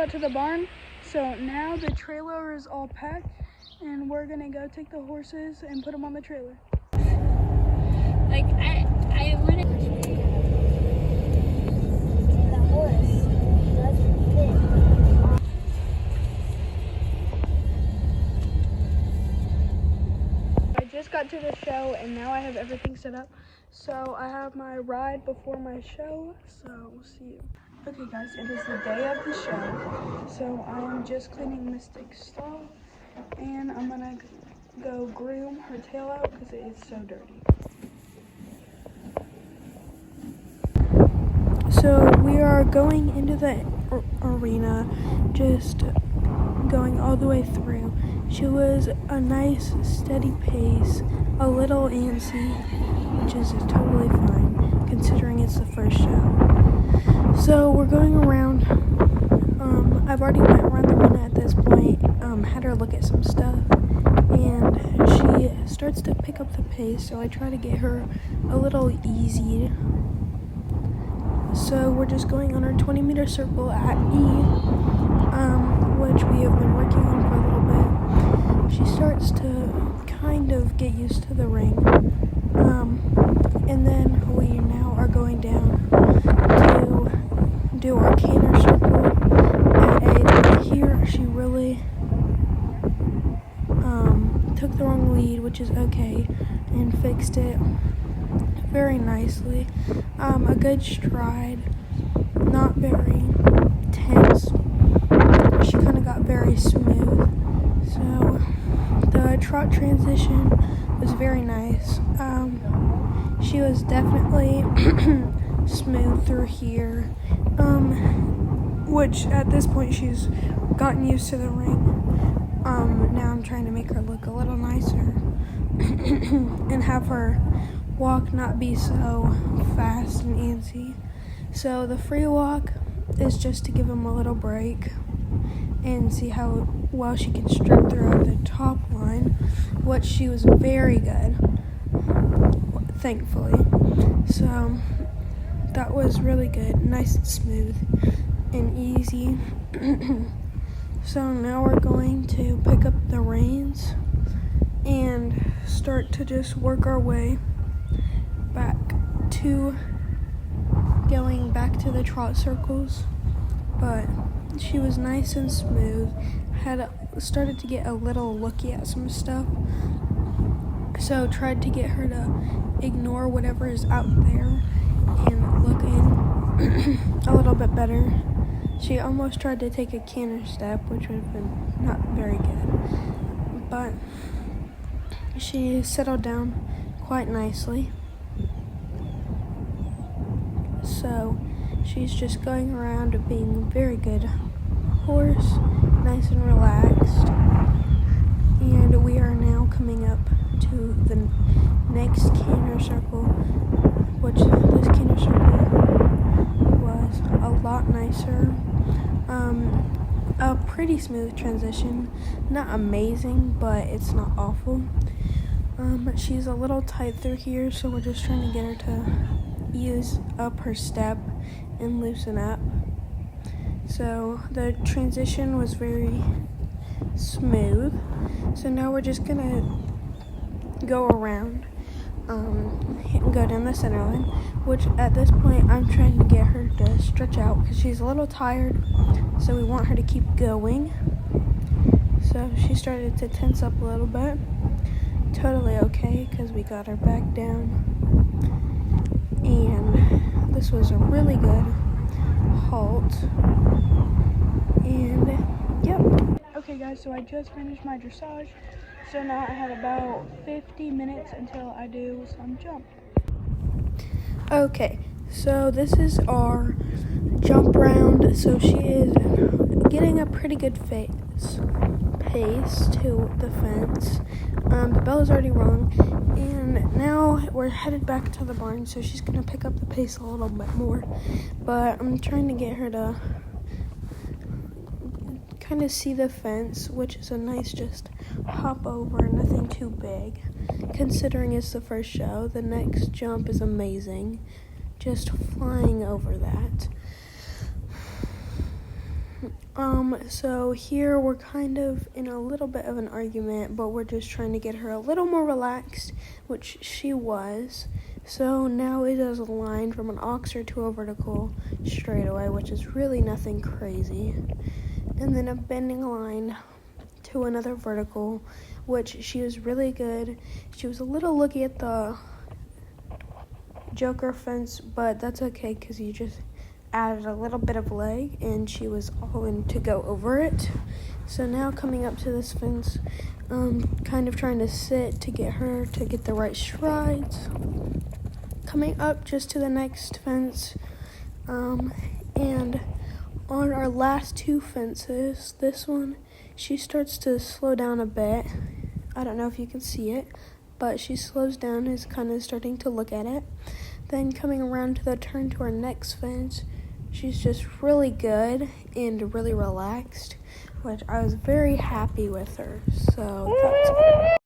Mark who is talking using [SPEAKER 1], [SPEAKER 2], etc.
[SPEAKER 1] got to the barn, so now the trailer is all packed, and we're gonna go take the horses and put them on the trailer.
[SPEAKER 2] Like, I want to.
[SPEAKER 3] The horse doesn't fit.
[SPEAKER 1] I just got to the show, and now I have everything set up. So I have my ride before my show, so we'll see you. Okay guys, it is the day of the show, so I am just cleaning Mystic's stall, and I'm gonna go groom her tail out because it is so dirty. So we are going into the arena, just going all the way through. She was a nice steady pace, a little antsy, which is totally fine considering it's the first show. So we're going around. I've already went around the arena at this point, had her look at some stuff, and she starts to pick up the pace, so I try to get her a little easy. So we're just going on our 20-meter circle at E, which we have been working on for a little bit. She starts to kind of get used to the ring, and then we now are going down to do our canter circle at A. Here she really took the wrong lead, which is okay, and fixed it very nicely. A good stride, not very tense. She kind of got very smooth. So the trot transition was very nice. She was definitely smooth through here, which at this point she's gotten used to the ring. Now I'm trying to make her look a little nicer and have her walk not be so fast and antsy. So the free walk is just to give him a little break and see how well she can strip through the top line, which she was very good, thankfully. So that was really good, nice and smooth and easy. So now we're going to pick up the reins and start to just work our way back to going back to the trot circles. But she was nice and smooth, started to get a little looky at some stuff, so tried to get her to ignore whatever is out there and look in a little bit better. She almost tried to take a canter step, which would have been not very good, but she settled down quite nicely. So she's just going around being a very good horse, nice and relaxed. And we are now coming up to the next canter circle, which this canter circle was a lot nicer. A pretty smooth transition, not amazing, but it's not awful. But she's a little tight through here, so we're just trying to get her to ease up her step and loosen up. So the transition was very smooth. So now we're just gonna go around and go down the center line, which at this point I'm trying to get her to stretch out because she's a little tired, so we want her to keep going. So she started to tense up a little bit. Totally okay because we got her back down, and this was a really good halt. And yep. Okay guys, so I just finished my dressage, so now I have about 50 minutes until I do some jump. Okay, so this is our jump round. So she is getting a pretty good pace to the fence. The bell is already rung, and now we're headed back to the barn, so she's gonna pick up the pace a little bit more. But I'm trying to get her to kind of see the fence, which is a nice just hop over, nothing too big. Considering it's the first show, the next jump is amazing. Just flying over that. So here we're kind of in a little bit of an argument, but we're just trying to get her a little more relaxed, which she was. So now it does a line from an oxer to a vertical straightaway, which is really nothing crazy. And then a bending line to another vertical, which she was really good. She was a little looky at the joker fence, but that's okay because you just added a little bit of leg and she was all in to go over it. So now coming up to this fence, kind of trying to sit to get her to get the right strides. Coming up just to the next fence, and on our last two fences, this one, she starts to slow down a bit. I don't know if you can see it, but she slows down, is kind of starting to look at it. Then coming around to the turn to our next fence, she's just really good and really relaxed, which I was very happy with her. So that's